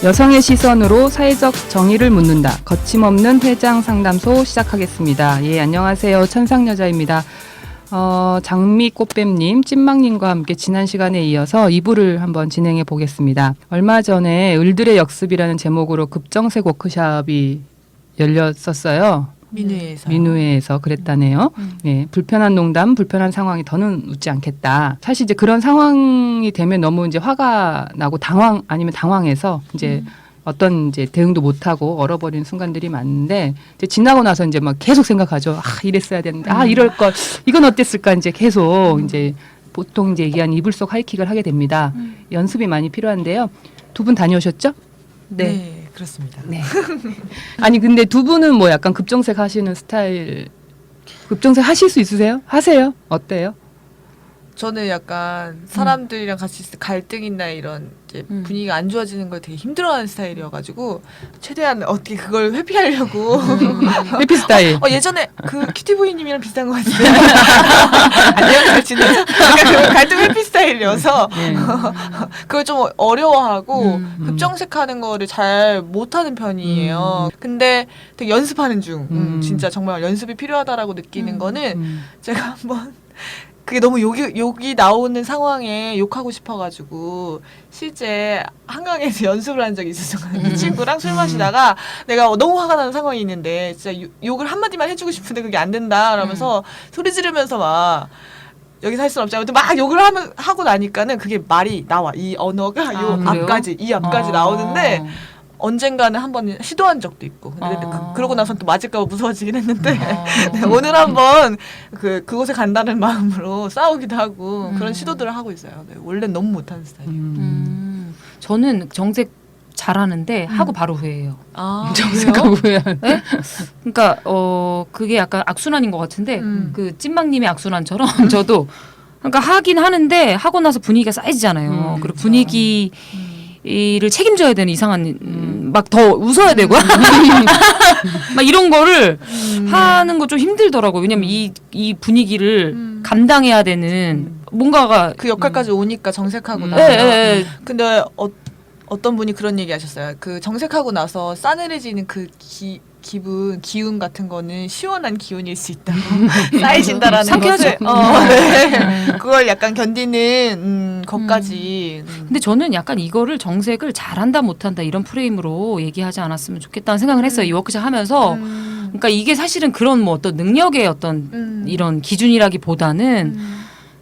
여성의 시선으로 사회적 정의를 묻는다. 거침없는 회장 상담소 시작하겠습니다. 예, 안녕하세요. 천상여자입니다. 장미꽃뱀님, 찐망님과 함께 지난 시간에 이어서 2부를 한번 진행해 보겠습니다. 얼마 전에 을들의 역습이라는 제목으로 급정색 워크숍이 열렸었어요. 민우회에서 그랬다네요. 예, 불편한 농담, 불편한 상황이 더는 웃지 않겠다. 사실 이제 그런 상황이 되면 너무 이제 화가 나고 당황해서 이제 어떤 이제 대응도 못하고 얼어버리는 순간들이 많은데 이제 지나고 나서 이제 막 계속 생각하죠. 이랬어야 되는데, 이럴 걸, 이건 어땠을까 이제 계속 이제 보통 이제 얘기한 이불 속 하이킥을 하게 됩니다. 연습이 많이 필요한데요. 두 분 다녀오셨죠? 네. 그렇습니다. 네. 아니 근데 두 분은 뭐 약간 급정색 하시는 스타일, 급정색 하실 수 있으세요? 하세요? 어때요? 저는 약간 사람들이랑 같이 있을 때 갈등이나 이런 이제 분위기가 안 좋아지는 걸 되게 힘들어하는 스타일이어가지고 최대한 어떻게 그걸 회피하려고 회피 스타일. 예전에 그 큐티보이님이랑 비슷한 것 같은데 안녕 잘 지내서 약간 갈등 회피 스타일이어서 그걸 좀 어려워하고 급정색하는 거를 잘 못하는 편이에요. 근데 되게 연습하는 중 진짜 정말 연습이 필요하다라고 느끼는 거는 제가 한번 그게 너무 욕이 나오는 상황에 욕하고 싶어가지고 실제 한강에서 연습을 한 적이 있었어요. 이 친구랑 술 마시다가 내가 너무 화가 나는 상황이 있는데 진짜 욕을 한마디만 해주고 싶은데 그게 안 된다 그러면서 소리 지르면서 막 여기서 할 수는 없지 아무튼 막 욕을 하고 나니까는 그게 말이 나와. 이 언어가 이 앞까지 나오는데 언젠가는 한번 시도한 적도 있고 근데 그러고 나서는 또 맞을까 봐 무서워지긴 했는데 네, 오늘 한번 그곳에 간다는 마음으로 싸우기도 하고 그런 시도들을 하고 있어요. 네, 원래는 너무 못하는 스타일이에요. 저는 정색 잘하는데 하고 바로 후회해요. 정색하고 후회. 네? 그러니까 그게 약간 악순환인 것 같은데 그 찐망님의 악순환처럼 저도 그러니까 하긴 하는데 하고 나서 분위기가 쌓이잖아요. 그리고 분위기 이를 책임져야 되는 이상한 막 더 웃어야 되고 막 이런 거를 하는 거 좀 힘들더라고요. 왜냐면 이 분위기를 감당해야 되는 뭔가가 그 역할까지 오니까 정색하고 나서 근데 어떤 분이 그런 얘기 하셨어요. 그 정색하고 나서 싸늘해지는 그 기운 같은 거는 시원한 기운일 수 있다. 쌓이신다라는 것을 그걸 약간 견디는 것까지. 근데 저는 약간 이거를 정색을 잘한다 못한다 이런 프레임으로 얘기하지 않았으면 좋겠다는 생각을 했어요. 이 워크숍 하면서. 그러니까 이게 사실은 그런 뭐 어떤 능력의 어떤 이런 기준이라기보다는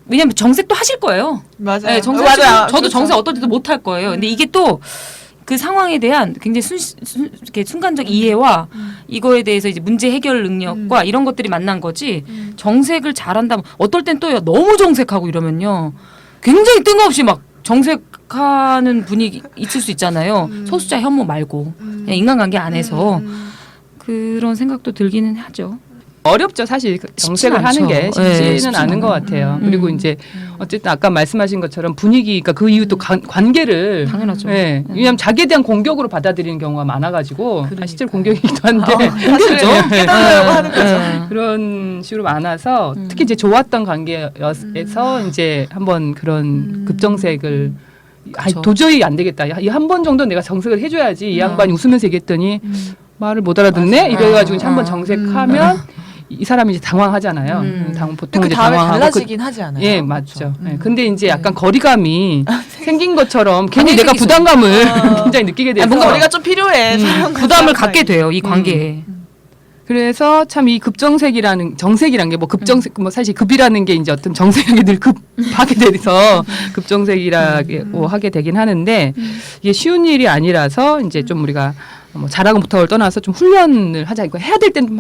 왜냐면 정색도 하실 거예요. 맞아요. 네, 저도 그렇죠. 정색 어떨 때도 못 할 거예요. 근데 이게 또 그 상황에 대한 굉장히 이렇게 순간적 이해와 이거에 대해서 이제 문제 해결 능력과 이런 것들이 만난 거지. 정색을 잘한다면 어떨 땐 또 너무 정색하고 이러면요. 굉장히 뜬금없이 막 정색하는 분위기 있을 수 있잖아요. 소수자 혐오 말고 그냥 인간관계 안에서 그런 생각도 들기는 하죠. 어렵죠. 사실 정색을 하는 게 쉽지는 않은 것 같아요. 그리고 이제 어쨌든 아까 말씀하신 것처럼 분위기가 그 이후 또 관계를 당연하죠. 왜냐하면 자기에 대한 공격으로 받아들이는 경우가 많아가지고 실제로 공격이기도 한데 공격이죠. 깨달으려고 하는 거죠. 그런 식으로 많아서 특히 이제 좋았던 관계에서 이제 한번 그런 급정색을 도저히 안 되겠다. 이 한 번 정도 내가 정색을 해줘야지. 이 양반이 웃으면서 얘기했더니 말을 못 알아듣네. 이래가지고 이제 한번 정색하면 이 사람이 이제 당황하잖아요. 보통 그 이제 다음에 당황하고 달라지긴 하지 않아요. 예, 맞죠. 근데 이제 약간 거리감이 생긴 것처럼 괜히 내가 부담감을 굉장히 느끼게 돼서 뭔가 우리가 좀 필요해. 부담을 갖게 돼요. 이 관계에. 그래서 참 이 급정색이라는 게 뭐 급정색 뭐 사실 급이라는 게 이제 어떤 정색이 늘 급하게 돼서 급정색이라고 하게 되긴 하는데 이게 쉬운 일이 아니라서 이제 좀 우리가 뭐 잘하고 못하고를 떠나서 좀 훈련을 하자. 이거 해야 될 때는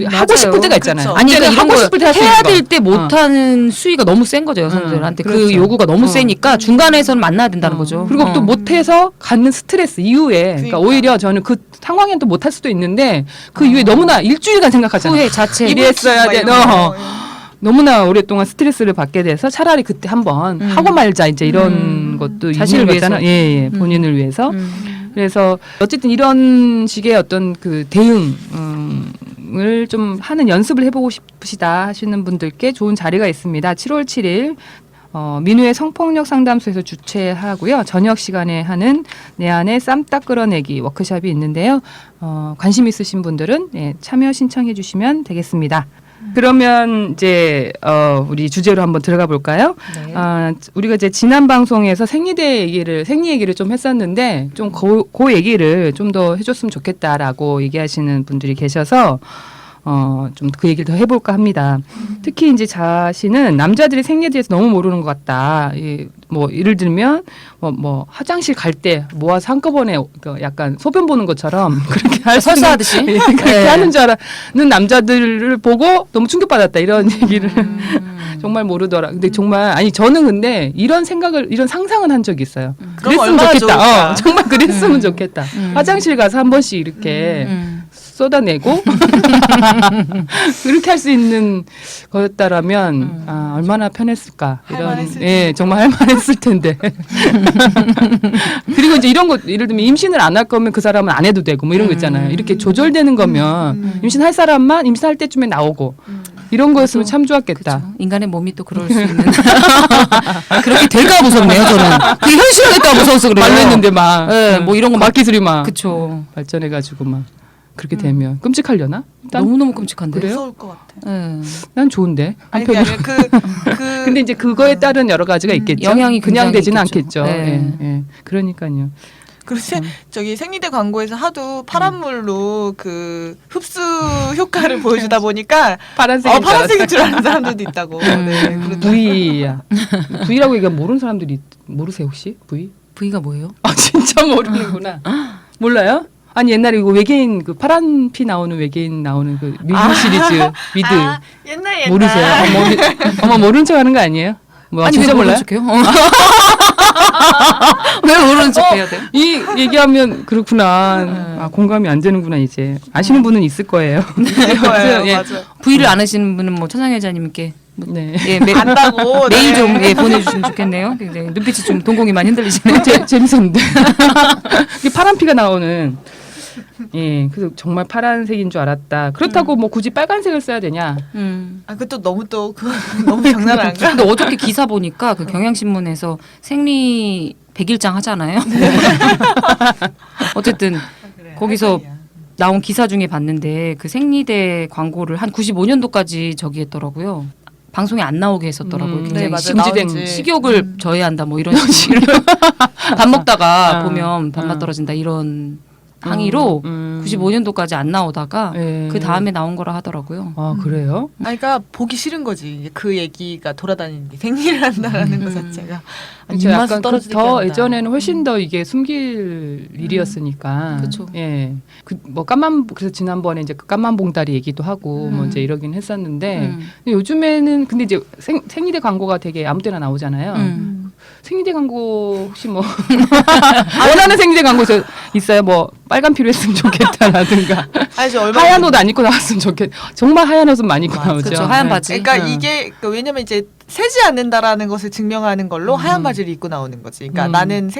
하고 싶을 때가 있잖아요. 아니 그러니까 이런 거 해야 될 때 거. 못하는 수위가 너무 센 거죠. 여성들한테. 그렇죠. 그 요구가 너무 세니까 중간에서는 만나야 된다는 거죠. 그리고 또 못해서 갖는 스트레스 이후에 그러니까 오히려 저는 그 상황엔 또 못할 수도 있는데 그 이후에 너무나 일주일간 생각하잖아요. 후회 자체. 이랬어야 돼. 너무나 오랫동안 스트레스를 받게 돼서 차라리 그때 한번 하고 말자 이제 이런 것도 자신을 위해서. 본인을 위해서. 그래서 어쨌든 이런 식의 어떤 그 대응을 좀 하는 연습을 해보고 싶으시다 하시는 분들께 좋은 자리가 있습니다. 7월 7일 민우의 성폭력 상담소에서 주최하고요. 저녁 시간에 하는 내 안에 쌈딱 끌어내기 워크숍이 있는데요. 관심 있으신 분들은 참여 신청해 주시면 되겠습니다. 그러면 이제 우리 주제로 한번 들어가 볼까요? 네. 우리가 이제 지난 방송에서 생리 얘기를 좀 했었는데 좀 그 얘기를 좀 더 해줬으면 좋겠다라고 얘기하시는 분들이 계셔서 좀 그 얘기를 더 해볼까 합니다. 특히 이제 자신은 남자들이 생리에 대해서 너무 모르는 것 같다. 뭐 예를 들면 뭐 화장실 갈 때 모아서 한꺼번에 약간 소변 보는 것처럼 그렇게 할 수 있는 설사하듯이 그렇게 네. 하는 줄 아는 남자들을 보고 너무 충격받았다 이런 얘기를 정말 모르더라. 근데 정말 아니 저는 근데 이런 상상은 한 적이 있어요. 그럼 그랬으면 얼마나 좋겠다. 좋을까. 정말 그랬으면 좋겠다. 화장실 가서 한 번씩 이렇게 쏟아내고 그렇게 할 수 있는 거였다라면 얼마나 편했을까 할만했을 예 정말 할만했을 텐데 그리고 이제 이런 거 예를 들면 임신을 안 할 거면 그 사람은 안 해도 되고 뭐 이런 거 있잖아요. 이렇게 조절되는 거면 임신할 사람만 임신할 때쯤에 나오고 이런 거였으면 참 좋았겠다. 그쵸. 인간의 몸이 또 그럴 수 있는 그렇게 될까 무섭네요 저는. 그게 현실화될까 무서워서 그래요. 말로 했는데 막 네, 뭐 이런 거 막 과학기술이 막 그쵸. 발전해가지고 막 그렇게 되면 끔찍하려나? 너무너무 끔찍한데. 그래요? 무서울 것 같아. 네. 난 좋은데. 아니 그게 한편으로. 아니라 근데 이제 그거에 따른 여러 가지가 있겠죠. 영향이 그냥 굉장히 되지는 있겠죠. 않겠죠. 네. 예, 예. 그러니까요. 그리고 저기 생리대 광고에서 하도 파란물로 그 흡수 효과를 보여주다 보니까 파란색인 줄 아는 사람들도 있다고. 네, V야. V라고 얘기하면 모르는 사람들이 모르세요 혹시? V? V가 뭐예요? 아 진짜 모르는구나. 몰라요? 아니 옛날에 이거 외계인 그 파란 피 나오는 외계인 나오는 그 미드 시리즈 미드 옛날 모르세요? 어머 모르는 척하는 거 아니에요? 뭐 아니 진짜 왜 모르는 몰라요? 척해요? 왜 모르는 척해야 돼요? 이 얘기하면 그렇구나. 아, 공감이 안 되는구나 이제. 아시는 분은 있을 거예요. 거예요. 예. 맞아. V를 안 하시는 분은 뭐 천상 여자님께 네. 예, 안다고. 메일 네. 좀 보내주시면 좋겠네요. 굉장히 눈빛이 좀 동공이 많이 흔들리시네요. 재밌었는데. 이게 파란 피가 나오는. 예, 그래서 정말 파란색인 줄 알았다. 그렇다고 뭐 굳이 빨간색을 써야 되냐? 아 그것도 너무 너무 장난 아닌가? 근데 어저께 기사 보니까 그 경향신문에서 생리 100일장 하잖아요. 어쨌든 그래, 거기서 할 말이야. 나온 기사 중에 봤는데 그 생리대 광고를 한 95년도까지 저기 했더라고요. 방송에 안 나오게 했었더라고요. 굉장히 네, 맞아요. 금지된 나오지. 식욕을 저해한다 뭐 이런 식으로 밥 먹다가 아, 보면 밥맛 떨어진다 이런 항의로 95년도까지 안 나오다가 예. 그 다음에 나온 거라 하더라고요. 아 그래요? 아니, 그러니까 보기 싫은 거지. 이제 그 얘기가 돌아다니는 게 생리를 한다라는 것 자체가 그렇죠. 입맛이 약간 떨어지게 더 한다. 예전에는 훨씬 더 이게 숨길 일이었으니까. 그쵸. 예. 그래서 지난번에 이제 그 까만 봉다리 얘기도 하고 뭐 이제 이러긴 했었는데 근데 요즘에는 근데 이제 생리대 광고가 되게 아무 때나 나오잖아요. 생리대 광고 혹시 뭐 원하는 생리대 광고 있어요? 뭐 빨간 피로 했으면 좋겠다라든가 아니 저 얼마 하얀 옷 안 입고 나왔으면 좋겠. 정말 하얀 옷은 많이 입고 나오죠. 그렇죠. 하얀 네. 바지. 그러니까 이게 왜냐면 이제 새지 않는다라는 것을 증명하는 걸로 하얀 바지를 입고 나오는 거지. 그러니까 나는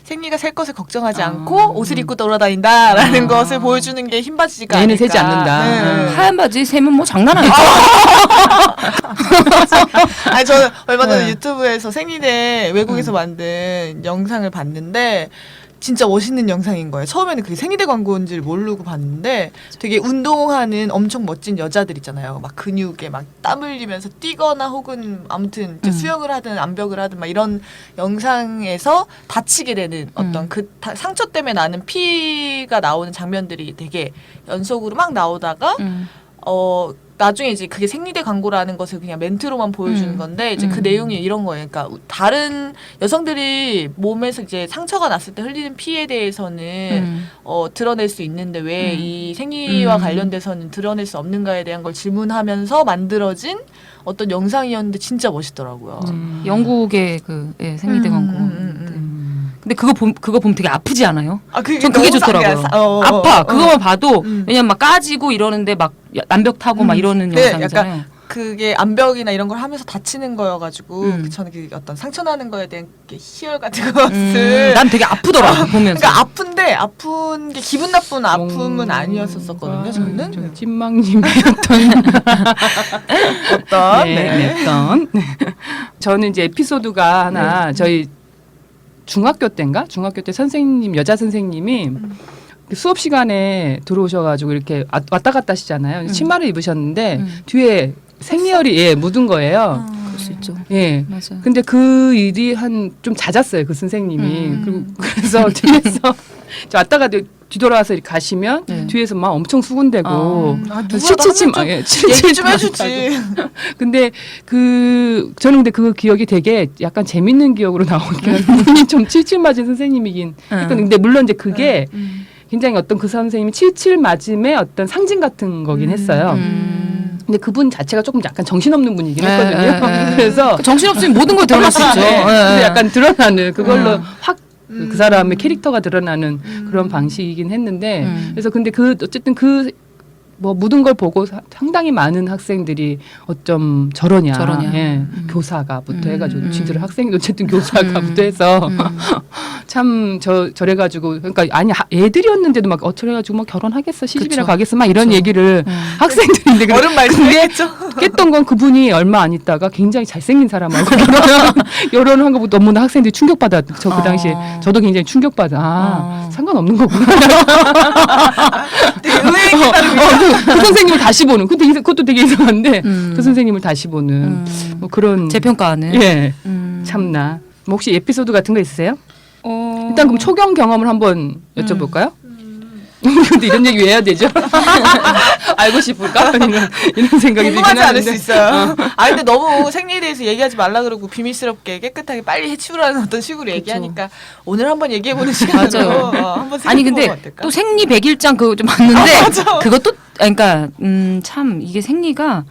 생리가 셀 것을 걱정하지 않고 옷을 입고 돌아다닌다라는 것을 보여주는 게 흰 바지가 얘는 아닐까. 새지 않는다. 네. 하얀 바지 세면 뭐 장난 아니죠. 아니 저는 얼마 전에 네. 유튜브에서 생리대 외국에서 만든 영상을 봤는데 진짜 멋있는 영상인 거예요. 처음에는 그게 생리대 광고인지를 모르고 봤는데 되게 운동하는 엄청 멋진 여자들 있잖아요. 막 근육에 막 땀 흘리면서 뛰거나 혹은 아무튼 이제 수영을 하든 암벽을 하든 막 이런 영상에서 다치게 되는 어떤 그 상처 때문에 나는 피가 나오는 장면들이 되게 연속으로 막 나오다가 나중에 이제 그게 생리대 광고라는 것을 그냥 멘트로만 보여주는 건데 이제 그 내용이 이런 거예요. 그러니까 다른 여성들이 몸에서 이제 상처가 났을 때 흘리는 피에 대해서는 드러낼 수 있는데 왜 이 생리와 관련돼서는 드러낼 수 없는가에 대한 걸 질문하면서 만들어진 어떤 영상이었는데 진짜 멋있더라고요. 영국의 그 생리대 광고. 근데 그거 보면 되게 아프지 않아요? 아, 전 그게 좋더라고요. 아파. 그거만 봐도 왜냐면 막 까지고 이러는데 막 남벽 타고 막 이러는 네, 영상이잖아요. 약간 그게 암벽이나 이런 걸 하면서 다치는 거여가지고 저는 그 어떤 상처나는 거에 대한 게 희열 같은 것을 난 되게 아프더라 보면서. 그러니까 아픈데 아픈 게 기분 나쁜 아픔은 아니었었거든요. 저는 좀 찐망님이었던 어떤 어떤 저는 이제 에피소드가 하나 저희 중학교 때인가 중학교 때 선생님 여자 선생님이 수업 시간에 들어오셔가지고 이렇게 왔다 갔다 하시잖아요. 치마를 입으셨는데 뒤에 생리혈이 묻은 거예요. 그럴 수 있죠. 예. 맞아요. 근데 그 일이 좀 잦았어요. 그 선생님이. 그래서 뒤에서 왔다 갔다 뒤돌아와서 이렇게 가시면 뒤에서 막 엄청 수군대고 칠칠침 얘기 좀 해주지. 근데 저는 근데 그 기억이 되게 약간 재밌는 기억으로 나오긴 한데 분이 좀 칠칠 맞은 선생님이긴 했거든요. 근데 물론 이제 그게 굉장히 어떤 그 선생님이 칠칠 맞음의 어떤 상징 같은 거긴 했어요. 근데 그분 자체가 조금 약간 정신없는 분이긴 했거든요. 그래서 정신없으면 모든 걸 드러날 수 있죠. 근데 약간 드러나는 그걸로 확 그 사람의 캐릭터가 드러나는 그런 방식이긴 했는데 그래서 근데 어쨌든 뭐 묻은 걸 보고 상당히 많은 학생들이 어쩜 저러냐. 예. 교사가부터 해가지고 지들 학생이 어쨌든 교사가부터 해서 참 저래가지고 그러니까 아니 애들이었는데도 막 어쩌래가지고 뭐 결혼하겠어 시집이나 그쵸. 가겠어 막 이런 그쵸. 얘기를 학생들인데 어른 말씀했죠. 깼던 건 그분이 얼마 안 있다가 굉장히 잘생긴 사람하고 결혼한 거 보고 너무나 학생들이 충격받아. 저 그 당시에 저도 굉장히 충격받아. 상관없는 거구나. 되게 의외의 그 선생님을 다시 보는. 근데 그것도 되게 이상한데 그 선생님을 다시 보는 뭐 그런 재평가하는. 예, 참나. 뭐 혹시 에피소드 같은 거 있으세요? 어... 일단 그럼 초경 경험을 한번 여쭤볼까요? 근데 이런 얘기 왜 해야 되죠? 알고 싶을까? 이런 생각이 들긴 궁금하지 않을 하는데. 수 있어요. 아 근데 너무 생리에 대해서 얘기하지 말라 그러고 비밀스럽게 깨끗하게 빨리 해치우라는 어떤 식으로 얘기하니까 오늘 한번 얘기해보는 시간으로 맞아요. 한번 아니 생각해보면 근데 어떨까? 또 생리 100일장 그거 좀 봤는데 그것도 그러니까 참 이게 생리가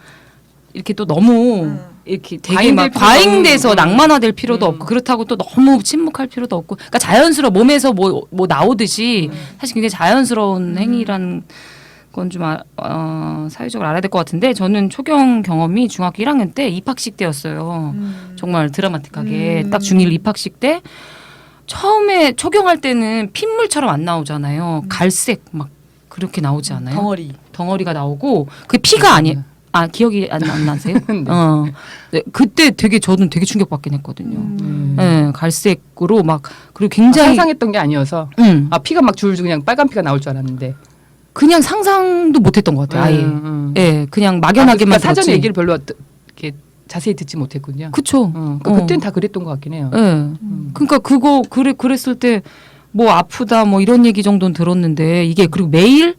이렇게 또 너무 이렇게 되게 막 과잉돼서 낭만화될 필요도 없고 그렇다고 또 너무 침묵할 필요도 없고 그러니까 자연스러워 몸에서 뭐 나오듯이 사실 굉장히 자연스러운 행위라는 건 좀 사회적으로 알아야 될 것 같은데 저는 초경 경험이 중학교 1학년 때 입학식 때였어요. 정말 드라마틱하게 딱 중1 입학식 때 처음에 초경할 때는 핏물처럼 안 나오잖아요. 갈색 막 그렇게 나오지 않아요? 덩어리가 나오고 그게 피가 아니에요. 아 기억이 안 나세요? 네, 그때 저는 되게 충격받긴 했거든요. 네, 갈색으로 막 그리고 굉장히 상상했던 게 아니어서 피가 막 줄줄 그냥 빨간 피가 나올 줄 알았는데 그냥 상상도 못했던 것 같아요. 아예. 예, 그냥 막연하게만 그러니까 사전 들었지. 얘기를 별로 이렇게 자세히 듣지 못했군요. 그쵸. 그때는 다 그랬던 것 같긴 해요. 예. 그러니까 그랬을 때 뭐 아프다 뭐 이런 얘기 정도는 들었는데 이게 그리고 매일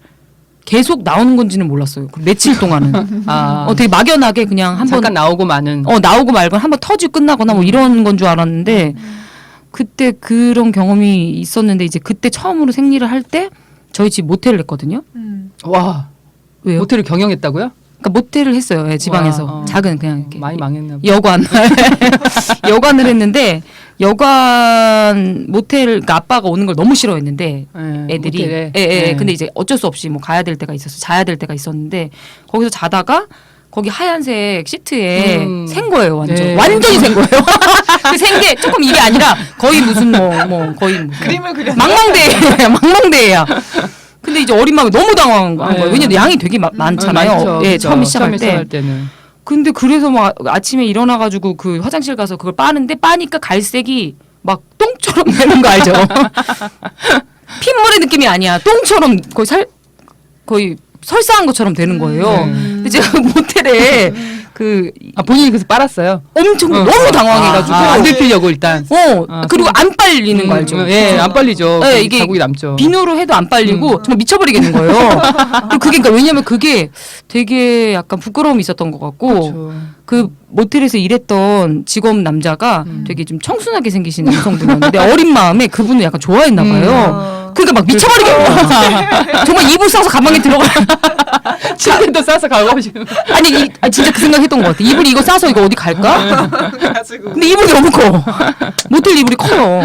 계속 나오는 건지는 몰랐어요. 그 며칠 동안은. 되게 막연하게 그냥 한 번 잠깐 나오고 마는. 나오고 말고 한 번 터지고 끝나거나 뭐 이런 건 줄 알았는데 그때 그런 경험이 있었는데 이제 그때 처음으로 생리를 할 때 저희 집 모텔을 했거든요. 와. 왜요? 모텔을 경영했다고요? 그러니까 모텔을 했어요. 예, 지방에서. 와, 작은 그냥 이렇게 많이 망했나 봐. 여관. 여관을 했는데 여관 모텔 그러니까 아빠가 오는 걸 너무 싫어했는데 애들이 모텔에. 근데 이제 어쩔 수 없이 뭐 가야 될 때가 있었어. 자야 될 때가 있었는데 거기서 자다가 거기 하얀색 시트에 생 거예요. 완전히 생 거예요. 그 생 게 조금 이게 아니라 거의 무슨 거의 무슨 그림을 그렸어요. 망망대해야. 근데 이제 어린 마음에 너무 당황한 거예요. 왜냐면 양이 되게 많잖아요. 많죠. 예, 그렇죠. 처음 시작할 때는. 근데 그래서 막 아침에 일어나가지고 그 화장실 가서 그걸 빠는데 빠니까 갈색이 막 똥처럼 되는 거 알죠? 핏물의 느낌이 아니야. 똥처럼 거의 설사한 것처럼 되는 거예요. 근데 제가 모텔에 본인이 그래서 빨았어요. 엄청 너무 당황해가지고 안 들키려고 일단. 그리고 안 빨리는 거 알죠? 예, 안 빨리죠. 네, 이게 자국이 남죠. 비누로 해도 안 빨리고 정말 미쳐버리겠는 거예요. 그리고 그러니까 왜냐면 그게 되게 약간 부끄러움이 있었던 것 같고 그렇죠. 그 모텔에서 일했던 직원 남자가 되게 좀 청순하게 생기신 남성분이었는데 어린 마음에 그분을 약간 좋아했나 봐요. 그러니까 막 미쳐버리겠는 정말 이불 싸서 가방에 들어가. 침대도 싸서 가고 싶은. 아니 진짜 그 생각했던 것 같아. 이불 이거 싸서 이거 어디 갈까? 근데 이불이 너무 커. 모텔 이불이 커요.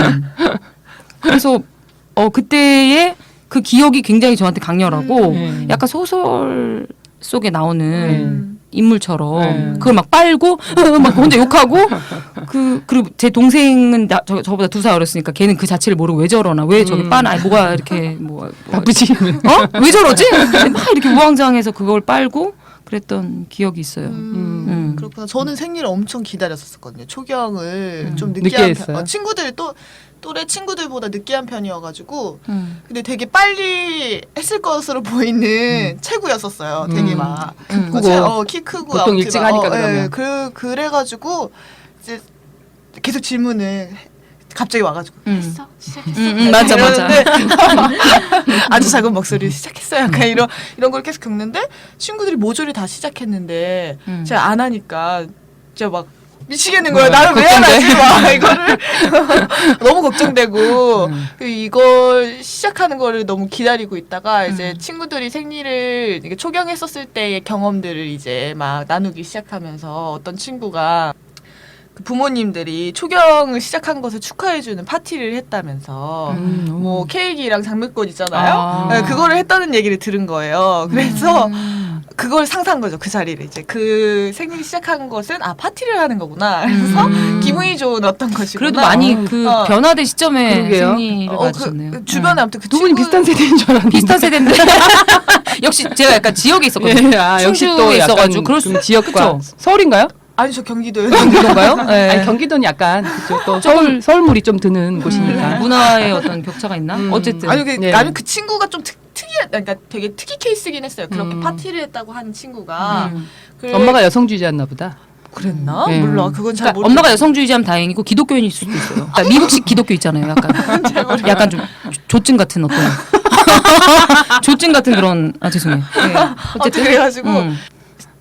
그래서 그때의 그 기억이 굉장히 저한테 강렬하고 약간 소설 속에 나오는 인물처럼 그걸 막 빨고 막 혼자 욕하고 그리고 제 동생은 저보다 2살 어렸으니까 걔는 그 자체를 모르고 왜 저러나 왜 저기 빠나 아니, 뭐가 이렇게 뭐 바쁘지. 왜 저러지? 막 이렇게 우왕좌왕해서 그걸 빨고 그랬던 기억이 있어요. 그렇구나. 저는 생일을 엄청 기다렸었거든요. 초경을 좀 늦게 늦게 한 했어요? 친구들 또래 친구들보다 늦게 한 편이어가지고 근데 되게 빨리 했을 것으로 보이는 체구였었어요. 되게 막 크고. 키 크고 보통 아무튼 일찍 막, 하니까 예, 그러면. 그래가지고 이제 계속 질문을 갑자기 와가지고 했어? 시작했어? 맞아, 맞아. 이러는데 아주 작은 목소리로 시작했어 약간 이런 걸 계속 겪는데 친구들이 모조리 다 시작했는데 제가 안 하니까 제가 막 미치겠는 거예요. 나는 왜 안 하지? 막 이거를 너무 걱정되고 이걸 시작하는 거를 너무 기다리고 있다가 이제 친구들이 생일을 이게 초경했었을 때의 경험들을 이제 막 나누기 시작하면서 어떤 친구가 그 부모님들이 초경을 시작한 것을 축하해주는 파티를 했다면서 뭐 케이크랑 장미꽃 있잖아요. 네, 그거를 했다는 얘기를 들은 거예요. 그래서 그걸 상상한 거죠. 그 자리를 이제 그 생일 시작한 것은 파티를 하는 거구나. 그래서 기분이 좋은 어떤 것이구나. 그래도 많이 그 변화된 시점에 그러게요. 생일을 맞으셨네요. 주변에 아무튼 그 두 분이 비슷한 세대인 줄 알았는데. 비슷한 세대인데 역시 제가 약간 지역에 있었거든요. 역시 또 충주에 약간 있어가지고 그럴 좀 수 지역과 그쵸? 서울인가요? 아니 저 경기도요. 경기도인가요? 네. 아니 경기도는 약간 그쪽 또 서울물이 좀 드는 곳이니까. 문화의 어떤 격차가 있나? 어쨌든 아니 네. 나는 그 친구가 좀 특이한 그러니까 되게 특이 케이스긴 했어요. 그렇게 파티를 했다고 하는 친구가 엄마가 여성주의자였나 보다. 그랬나? 네. 몰라. 그건 잘 그러니까 모르겠어. 엄마가 여성주의자면 다행이고 기독교인일 수도 있어요. 그러니까 미국식 기독교 있잖아요. 약간 좀 조증 같은 어떤 조증 같은 그런 죄송해요. 네. 어쨌든 그래가지고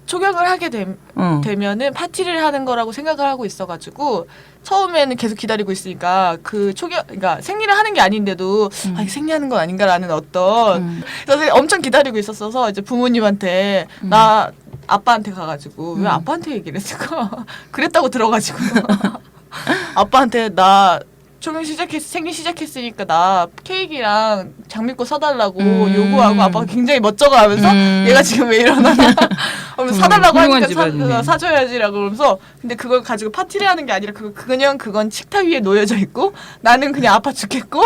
초경을 하게 어. 되면은 파티를 하는 거라고 생각을 하고 있어가지고 처음에는 계속 기다리고 있으니까 그 그러니까 생리를 하는 게 아닌데도 이게 생리하는 건 아닌가라는 어떤 그래서 엄청 기다리고 있었어서 이제 부모님한테 나 아빠한테 가가지고 왜 아빠한테 얘기를 했을까? 그랬다고 들어가지고 아빠한테 나 초경 생리 시작했으니까 나 케이크랑 장미꽃 사달라고 요구하고 아빠가 굉장히 멋쩍어하면서 얘가 지금 왜 이러나 하면서 사달라고 훌륭한 하니까 집안이네. 사줘야지라고 그러면서 근데 그걸 가지고 파티를 하는 게 아니라 그건 식탁 위에 놓여져 있고 나는 그냥 아파 죽겠고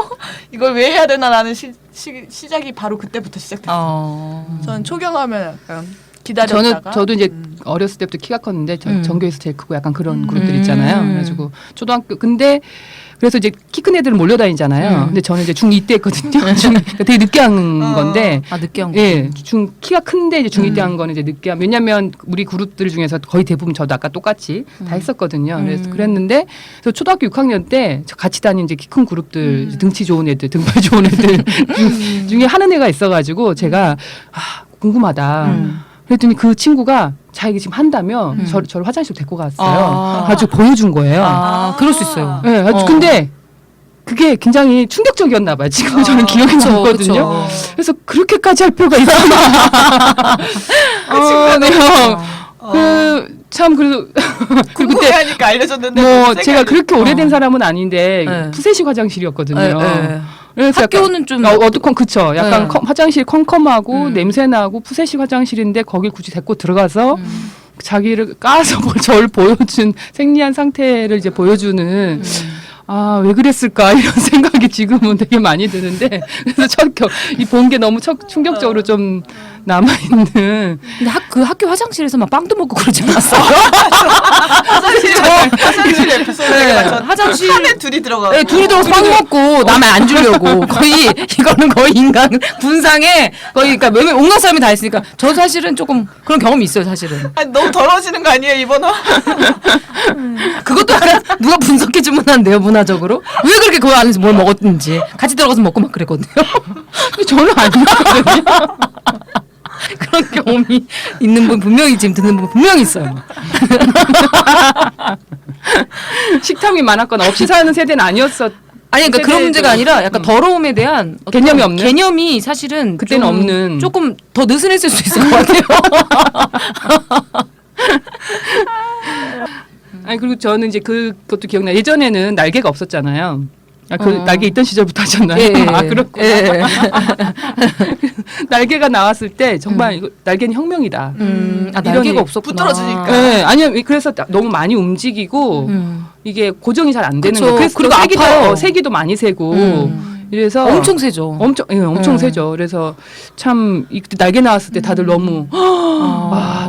이걸 왜 해야 되나라는 시작이 바로 그때부터 시작됐어요. 저는 초경하면 약간 기다렸다가 저도 이제 어렸을 때부터 키가 컸는데 전교에서 제일 크고 약간 그런 그룹들 있잖아요. 그래가지고 초등학교 근데 그래서 이제 키 큰 애들은 몰려다니잖아요. 근데 저는 이제 중2 때 했거든요. 되게 늦게 한 건데. 늦게 한 거. 예, 키가 큰데 이제 중2 때 한 거는 이제 늦게 한. 왜냐면 우리 그룹들 중에서 거의 대부분 저도 아까 똑같이 다 했었거든요. 그래서 그랬는데 그래서 초등학교 6학년 때 같이 다니는 이제 키 큰 그룹들 등치 좋은 애들, 등발 좋은 애들 중에 하는 애가 있어가지고 제가 궁금하다. 그랬더니 그 친구가 자기가 지금 한다며 저를 화장실로 데리고 갔어요. 아주 보여준 거예요. 그럴 수 있어요. 네, 근데 그게 굉장히 충격적이었나 봐요. 지금 저는 기억이 남거든요. 그래서 그렇게까지 할 필요가 있었나. 참 그래도 궁금해하니까 알려줬는데 뭐 제가 그렇게 오래된 사람은 아닌데 푸세식 화장실이었거든요. 그래서 학교는 좀 어두컴 그쵸. 약간 화장실 컴컴하고 냄새 나고 푸세식 화장실인데 거길 굳이 데리고 들어가서 자기를 까서 저를 보여준 생리한 상태를 이제 보여주는. 왜 그랬을까 이런 생각이 지금은 되게 많이 드는데 그래서 본 게 너무 충격적으로 좀 남아 있는. 근데 그 학교 화장실에서 막 빵도 먹고 그러지 않았어요? 화장실 에피소드 화장실 칸에 둘이 들어가고 네, 둘이 들어가서 빵 먹고 남의 안 주려고 이거는 거의 인간 분상에 거의 그러니까 온갖 사람이 다 있으니까 저 사실은 조금 그런 경험이 있어요 사실은. 아니, 너무 더러워지는 거 아니에요 이번호? 그것도 약간 누가 분석해 주면 안 돼요 문화적으로 왜 그렇게 그 안에서 뭘 먹었는지 같이 들어가서 먹고 막 그랬거든요. 근데 저는 아니었거든요. 그런 경험이 있는 분 분명히 지금 듣는 분 분명히 있어요. 식탐이 많았거나 없이 사는 세대는 아니었었. 아니 그러니까 그런 문제가 아니라 약간 더러움에 대한 개념이 없는? 개념이 사실은 그때는 없는. 조금 더 느슨했을 수 있을 것 같아요. 아니 그리고 저는 이제 그것도 기억나. 예전에는 날개가 없었잖아요. 날개 있던 시절부터 하셨나요? 예, 예. 아, 그렇구나. 예. 날개가 나왔을 때 정말 이거 날개는 혁명이다. 날개가 없었구나. 붙들어지니까. 네, 아니요. 그래서 너무 많이 움직이고 이게 고정이 잘 안 되는 그쵸. 거예요. 그래서 그리고 세기도, 아파요. 세기도 많이 세고. 이래서 엄청 세죠. 엄청 세죠. 그래서 참 날개 나왔을 때 다들 너무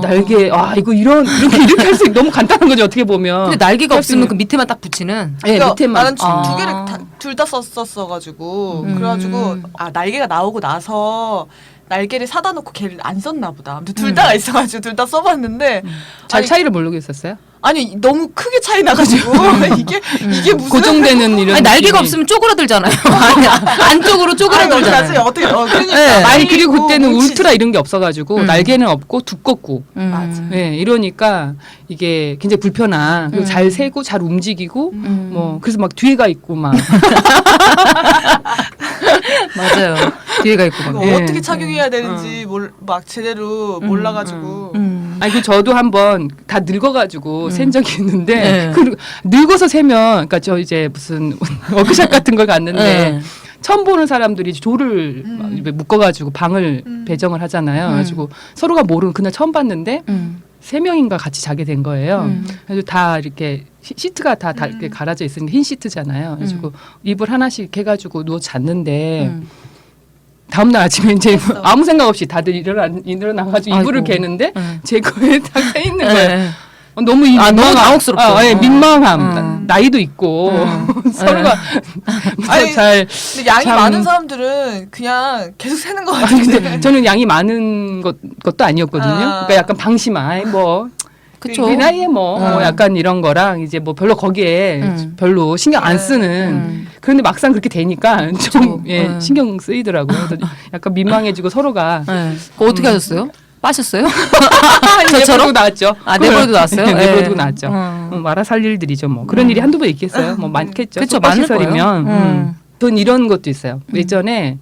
날개 이거 이렇게 할 수 너무 간단한 거죠. 어떻게 보면. 근데 날개가 없으면 그 밑에만 딱 붙이는. 네, 그러니까 밑에만. 나는 두 개를 둘 다 썼었어가지고 그래가지고 날개가 나오고 나서 날개를 사다 놓고 걔를 안 썼나 보다. 아무튼 둘 다가 있어가지고 둘 다 써봤는데 잘 아니, 차이를 모르고 있었어요? 아니 너무 크게 차이 나가지고 이게 무슨 고정되는 이런. 아니, 날개가 느낌이. 없으면 쪼그라들잖아요. 안쪽으로 아니, 쪼그라들잖아요. 어떻게 그러니까 네. 아니 그리고 그때는 뭉치지. 울트라 이런 게 없어가지고 날개는 없고 두껍고 맞아. 네, 이러니까 이게 굉장히 불편한 그리고 잘 세고 잘 움직이고 뭐 그래서 막 뒤에가 있고 막 맞아요. 뒤에가 있고 이거 막. 예. 어떻게 착용해야 되는지 막 제대로 몰라가지고 아니 그 저도 한번 다 늙어가지고 센 적이 있는데 네. 그 늙어서 세면 그러니까 저 이제 무슨 워크숍 같은 걸 갔는데 네. 처음 보는 사람들이 조를 막 묶어가지고 방을 배정을 하잖아요. 그래가지고 서로가 모르는 그날 처음 봤는데 세 명인가 같이 자게 된 거예요. 그래서 다 이렇게 시트가 다 이렇게 갈아져 있으니까 흰 시트잖아요. 그래가지고 이불 하나씩 해가지고 누워 잤는데 다음날 아침에 이제 아무 생각 없이 다들 일어나가지고 이불을 아이고. 개는데 제 거에 딱 서 있는 거예요. 네. 너무 너무 당혹스럽죠. 예, 민망함. 나이도 있고 서로가 아니, 잘. 근데 양이 참- 많은 사람들은 그냥 계속 세는 것 아니, 같은데 근데 저는 양이 많은 것도 아니었거든요. 그러니까 약간 방심한 뭐. 그쵸. 그 나이에 뭐 약간 이런 거랑 이제 뭐 별로 거기에 별로 신경 안 쓰는 그런데 막상 그렇게 되니까 좀 예, 신경 쓰이더라고요. 그래서 약간 민망해지고 서로가 네. 그거 어떻게 하셨어요? 빠셨어요? 내버리고 나왔죠. 내버려도 나왔어요? 네, 내버리고 네. 나왔죠. 말아 살 일들이죠. 뭐 그런 일이 한두 번 있겠어요. 뭐 많겠죠. 그쵸, 많을 거예요. 소시설이면. 전 이런 것도 있어요. 예전에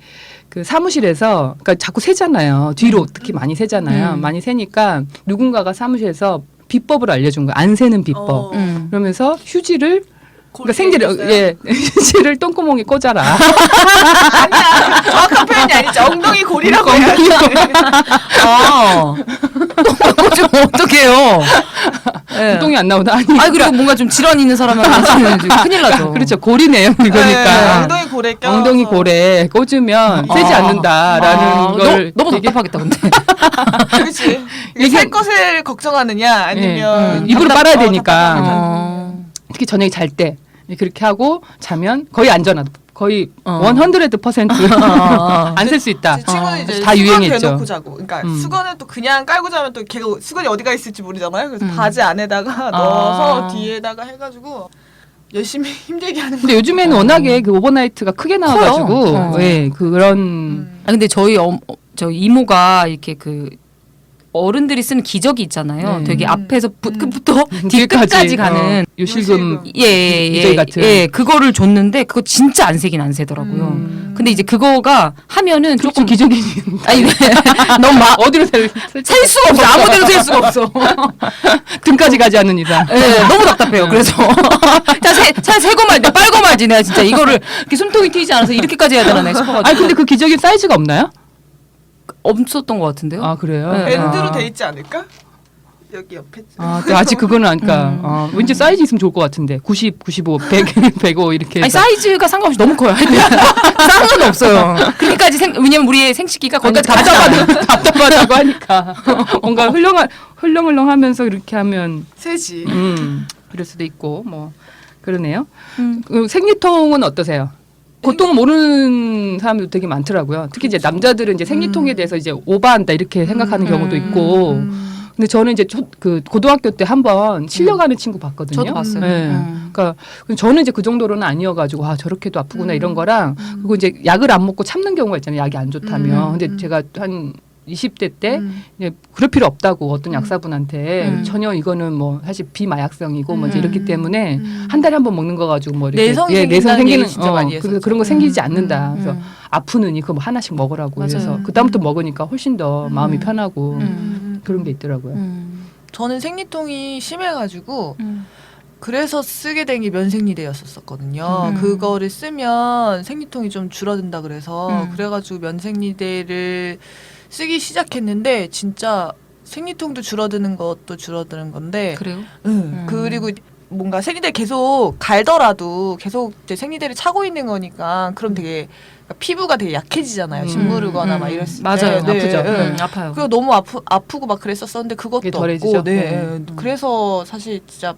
그 사무실에서 그러니까 자꾸 세잖아요. 뒤로 특히 많이 세잖아요. 많이 세니까 누군가가 사무실에서 비법을 알려준 거예요. 안 세는 비법. 그러면서 휴지를 그러니까 생지를 휴지를 똥구멍에 꽂아라. 아니야 정확한 표현이 아니죠. 엉덩이 고리라고 해야지. 좀 어떡해요? 네. 똥이 안 나오다. 아니, 그리고 뭔가 좀 질환 있는 사람은 큰일 나죠. 그렇죠. 고리네요. 이거니까. 네, 엉덩이 고래 껴. 엉덩이 고래 꽂으면 세지 않는다라는 걸 너무 답답하겠다 근데. 그렇지. 살 것을 걱정하느냐 아니면 입으로 빨아야 되니까. 어. 특히 저녁에 잘 때 그렇게 하고 자면 거의 안전하다. 거의 100% 안 셀 수 있다. 제 친구는 이제 다 수건 유행했죠. 대놓고 자고. 그러니까 수건을 또 그냥 깔고 자면 또 걔가 수건이 어디가 있을지 모르잖아요. 그래서 바지 안에다가 넣어서 뒤에다가 해가지고 열심히 힘들게 하는 근데 요즘에는 워낙에 그 오버나이트가 크게 나와가지고 예, 그런 근데 저희 이모가 이렇게 그 어른들이 쓰는 기저귀 있잖아요. 되게 앞에서 끝부터 뒤끝까지 가는 요실금 기저귀 기저귀 같은. 그거를 줬는데 그거 진짜 안 세긴 안 세더라고요. 근데 이제 그거가 하면은 조금 기저귀 아니 너무 어디로 셀 수가 없어. 아무데나 셀 수가 없어. 등까지 가지 않는 이상. 너무 답답해요. 그래서 차 세고 말지 빨고 말지 내가 진짜 이거를 이렇게 숨통이 트이지 않아서 이렇게까지 해야 되나 싶어가지고. 아니 근데 그 기저귀 사이즈가 없나요? 없었던 것 같은데요. 아 그래요? 네. 밴드로 돼 있지 않을까? 여기 옆에. 아직 그거는 아니까 왠지 사이즈 있으면 좋을 것 같은데 90, 95, 100, 105 이렇게 아니 해서. 사이즈가 상관없이 너무 커요. 상관 없어요. 그렇게까지 왜냐면 우리의 생식기가 거기까지 답답하다고 하니까 뭔가 흘렁흘렁하면서 이렇게 하면 세지. 그럴 수도 있고 뭐 그러네요. 그 생리통은 어떠세요? 고통을 모르는 사람들도 되게 많더라고요. 특히 이제 남자들은 이제 생리통에 대해서 이제 오버한다 이렇게 생각하는 경우도 있고. 근데 저는 이제 그 고등학교 때 한번 실려가는 친구 봤거든요. 저도 봤어요. 네. 그러니까 저는 이제 그 정도로는 아니어가지고 저렇게도 아프구나 이런 거랑 그리고 이제 약을 안 먹고 참는 경우가 있잖아요. 약이 안 좋다면. 근데 제가 한 20대 때 이제 그럴 필요 없다고 어떤 약사분한테 전혀 이거는 뭐 사실 비마약성이고 뭐 이제 이렇기 때문에 한 달에 한 번 먹는 거 가지고 뭐 이렇게 내성이 내성 생긴다는 생기는 얘기 진짜 많이 그래서 했었죠. 그런 거 생기지 않는다. 그래서 아프느니 그거 뭐 하나씩 먹으라고 그래서 그다음부터 먹으니까 훨씬 더 마음이 편하고 그런 게 있더라고요. 저는 생리통이 심해가지고 그래서 쓰게 된 게 면생리대였었거든요. 그거를 쓰면 생리통이 좀 줄어든다 그래서 그래가지고 면생리대를 쓰기 시작했는데 진짜 생리통도 줄어드는 것도 줄어드는 건데 그래요? 그리고 뭔가 생리대 계속 갈더라도 계속 이제 생리대를 차고 있는 거니까 그럼 되게 피부가 되게 약해지잖아요. 짓무르거나 막 이랬을 때. 맞아요. 네, 아프죠. 네. 아파요. 그리고 너무 아프고 막 그랬었었는데 그것도 그게 없고. 덜해지죠? 네. 그래서 사실 진짜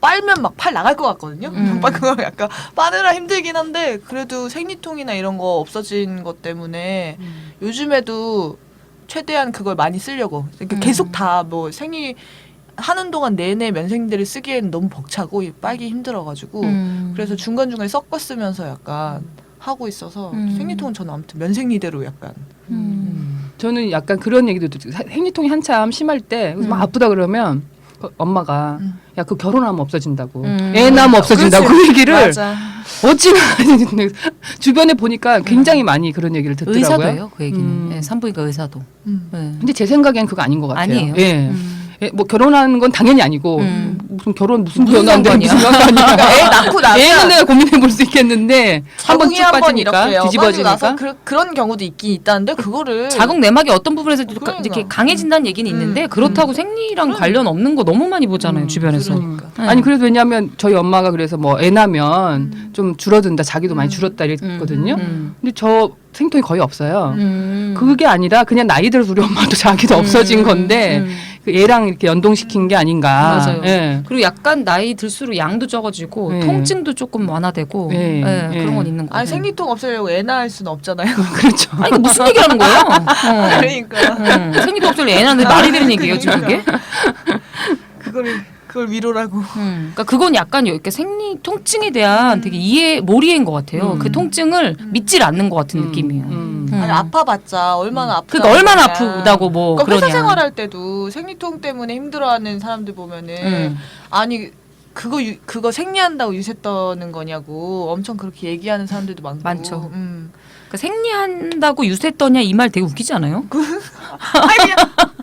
빨면 막 팔 나갈 것 같거든요. 그거 약간 빠느라 힘들긴 한데 그래도 생리통이나 이런 거 없어진 것 때문에 요즘에도 최대한 그걸 많이 쓰려고 그러니까 계속 다 뭐 생리 하는 동안 내내 면생리대를 쓰기에는 너무 벅차고 빨기 힘들어가지고 그래서 중간중간에 섞어 쓰면서 약간 하고 있어서 생리통은 저는 아무튼 면생리대로 약간 저는 약간 그런 얘기도 듣죠. 생리통이 한참 심할 때 막 아프다 그러면 엄마가 야 그 결혼하면 없어진다고 애 낳으면 없어진다고 그 얘기를 맞아. 어찌나 주변에 보니까 굉장히 많이 그런 얘기를 듣더라고요. 의사도예요, 그 얘기는. 네, 산부인과 의사도. 네. 근데 제 생각엔 그거 아닌 것 같아요. 아니에요. 예. 예, 뭐 결혼하는 건 당연히 아니고 무슨 결혼 무슨 연한데 상관이야? 무슨 상관이야. 그러니까 애 낳고 나면 애는 내가 고민해 볼 수 있겠는데 한번 자궁이 쭉 한번 빠지니까 이렇게 뒤집어지니까 나서 그런 경우도 있긴 있다는데 그거를 자궁 내막이 어떤 부분에서 그러니까. 이렇게 강해진다는 얘기는 있는데 그렇다고 생리랑 관련 없는 거 너무 많이 보잖아요, 주변에서. 그러니까. 네. 아니 그래서 왜냐하면 저희 엄마가 그래서 뭐 애 낳으면 좀 줄어든다 자기도 많이 줄었다 이랬거든요. 근데 저 생통이 거의 없어요. 그게 아니라 그냥 나이 들어서 우리 엄마도 자기도 없어진 건데 그 애랑 이렇게 연동시킨 게 아닌가. 맞아요. 예. 그리고 약간 나이 들수록 양도 적어지고 네. 통증도 조금 완화되고 네. 네, 네. 그런 건 있는 거 아니 같아요. 생리통 없애려고 애 낳을 수는 없잖아요. 그렇죠. 아니 이거 무슨 얘기하는 거예요? 그러니까 생리도 없을 애 낳는데 말이 되는 얘기예요 지금 그게? 그걸 위로라고. 그러니까 그건 약간 이렇게 생리 통증에 대한 되게 몰이인 것 같아요. 그 통증을 믿질 않는 것 같은 느낌이에요. 아니 아파봤자 얼마나 아프다. 그러니까 얼마나 아프다고 뭐 그러니까 회사 그러냐. 생활할 때도 생리통 때문에 힘들어하는 사람들 보면은 아니 그거 생리한다고 유세 떠는 거냐고 엄청 그렇게 얘기하는 사람들도 많죠. 그러니까 생리한다고 유세 떠냐 이 말 되게 웃기지 않아요? 아니 그냥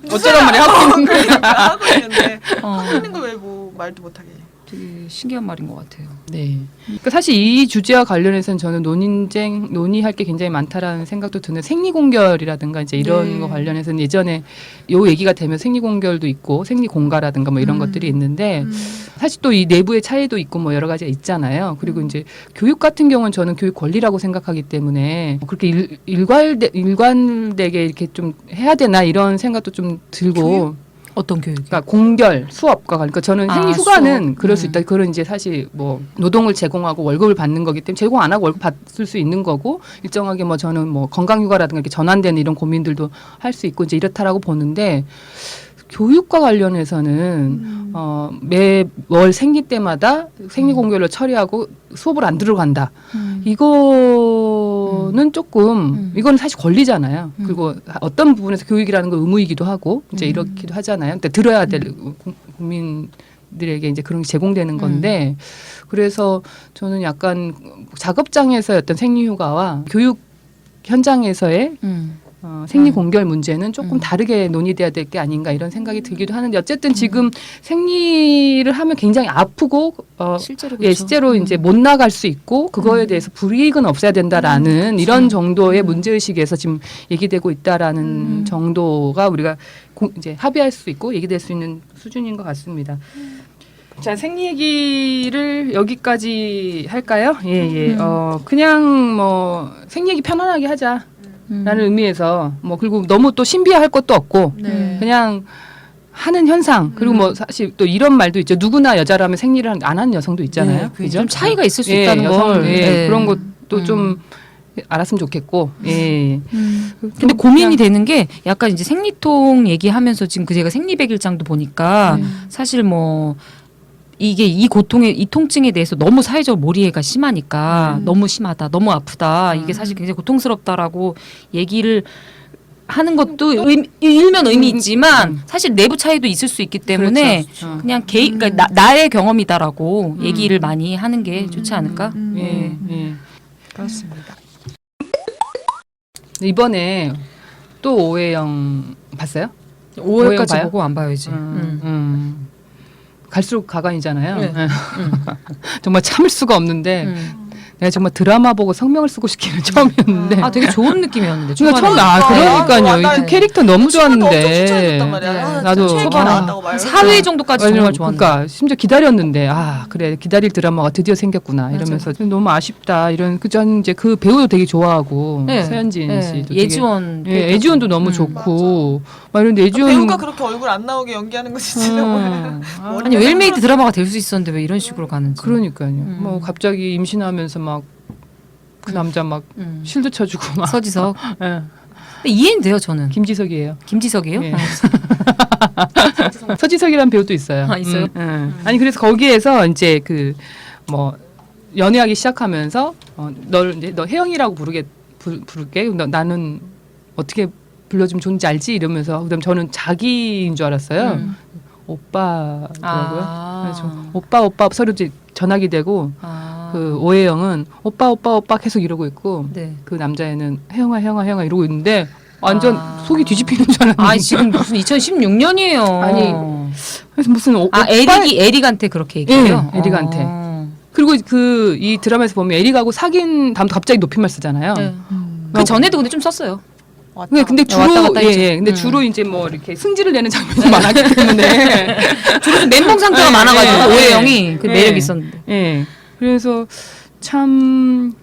어쩌란 말이야 하고 있는 거야. 그러니까 하고 있는데 하고 있는 걸 왜 뭐 말도 못하게. 되게 신기한 말인 것 같아요. 네. 그러니까 사실 이 주제와 관련해서는 저는 논의할 게 굉장히 많다라는 생각도 드는 생리공결이라든가 이제 이런 네. 거 관련해서는 예전에 요 얘기가 되면 생리공결도 있고 생리공가라든가 뭐 이런 것들이 있는데 사실 또 이 내부의 차이도 있고 뭐 여러 가지가 있잖아요. 그리고 이제 교육 같은 경우는 저는 교육 권리라고 생각하기 때문에 그렇게 일관되게 이렇게 좀 해야 되나 이런 생각도 좀 들고. 어떤 교육이? 그러니까 공결 수업과 그러니까 저는 생리 휴가는 그럴 수 있다. 그런 이제 사실 뭐 노동을 제공하고 월급을 받는 거기 때문에 제공 안 하고 월급 받을 수 있는 거고 일정하게 뭐 저는 뭐 건강 휴가라든가 이렇게 전환되는 이런 고민들도 할 수 있고 이제 이렇다라고 보는데 교육과 관련해서는 매월 생리 때마다 생리 공결을 처리하고 수업을 안 들어간다. 이거는 조금 이건 사실 권리잖아요. 그리고 어떤 부분에서 교육이라는 건 의무이기도 하고 이제 이렇기도 하잖아요. 근데 들어야 될 국민들에게 이제 그런 게 제공되는 건데 그래서 저는 약간 작업장에서의 어떤 생리휴가와 교육 현장에서의 생리 공결 문제는 조금 다르게 논의돼야 될 게 아닌가 이런 생각이 들기도 하는데 어쨌든 지금 생리를 하면 굉장히 아프고 실제로 예, 실제로 이제 못 나갈 수 있고 그거에 대해서 불이익은 없어야 된다라는 이런 정도의 문제 의식에서 지금 얘기되고 있다라는 정도가 우리가 이제 합의할 수 있고 얘기될 수 있는 수준인 것 같습니다. 자, 생리 얘기를 여기까지 할까요? 예, 예. 그냥 뭐 생리 얘기 편안하게 하자. 라는 의미에서 뭐 그리고 너무 또 신비할 것도 없고 네. 그냥 하는 현상 그리고 뭐 사실 또 이런 말도 있죠. 누구나 여자라면 생리를 안 하는 여성도 있잖아요. 네, 그죠? 좀 차이가 있을 수 예, 있다는 걸. 예, 네. 그런 것도 좀 알았으면 좋겠고. 예. 근데 고민이 되는 게 약간 이제 생리통 얘기하면서 지금 제가 생리백일장도 보니까 사실 뭐 이게 이 통증에 대해서 너무 사회적 몰이해가 심하니까 너무 심하다, 너무 아프다, 이게 사실 굉장히 고통스럽다라고 얘기를 하는 것도 일면 의미 있지만 사실 내부 차이도 있을 수 있기 때문에 그렇죠. 그냥 그러니까 나의 경험이다라고 얘기를 많이 하는 게 좋지 않을까? 예, 예. 그렇습니다. 이번에 또 오해영 봤어요? 5월까지 봐요? 보고 안 봐야지. 갈수록 가관이잖아요. 네. 예. 정말 참을 수가 없는데 내가 정말 드라마 보고 성명을 쓰고 싶기는 처음이었는데. 아 되게 좋은 느낌이었는데. 제가 처음 그러니까요. 그러니까요. 나 그 캐릭터 너무 친구도 엄청 좋았는데. 추천해줬단 말이야. 네. 아, 나도 최애기 초반 나왔다고 말고. 4회 정도까지 정말 좋았는데. 그러니까 심지어 기다렸는데 그래 기다릴 드라마가 드디어 생겼구나 이러면서 너무 아쉽다 이런 저는 이제 그 배우도 되게 좋아하고 네. 서현진 네. 씨도 되게 예지원. 애지원도 너무 좋고 막 이런데 애지원 배우가 그렇게 얼굴 안 나오게 연기하는 거 진짜 정말. 아니 웰메이드 드라마가 될 수 있었는데 왜 이런 식으로 가는지. 그러니까요. 뭐 갑자기 임신하면서 막 그 남자 막 실드 쳐주고 막 서지석. 예. 근데 이해는 돼요 저는. 김지석이에요. 김지석이에요? 예. 서지석이라는 배우도 있어요. 아, 있어요? 아니 그래서 거기에서 이제 그 뭐 연애하기 시작하면서 널 이제 너 혜영이라고 부를게. 나는 어떻게 불러주면 좋은지 알지 이러면서 그다음 저는 자기인 줄 알았어요. 오빠더라고요. 그래서 오빠 서로 이제 전화기 되고 그 오해영은 오빠 계속 이러고 있고 네. 그 남자애는 혜영아 이러고 있는데 완전 속이 뒤집히는 줄 알았는데. 아 지금 무슨 2016년이에요. 아니, 그래서 무슨 에릭한테 그렇게 얘기해요. 예, 에릭한테. 그리고 그 이 드라마에서 보면 에릭하고 사귄 다음부터 갑자기 높임말 쓰잖아요. 네. 그 전에도 근데 좀 썼어요. 근데 주로 왔다 갔다 했죠. 근데 주로 이제 뭐 이렇게 승질을 내는 장면이 많았기 때문에 주로 멘붕 상태가 네, 많아가지고 네, 오해영이 그 네. 매력이 있었는데. 예. 그래서 참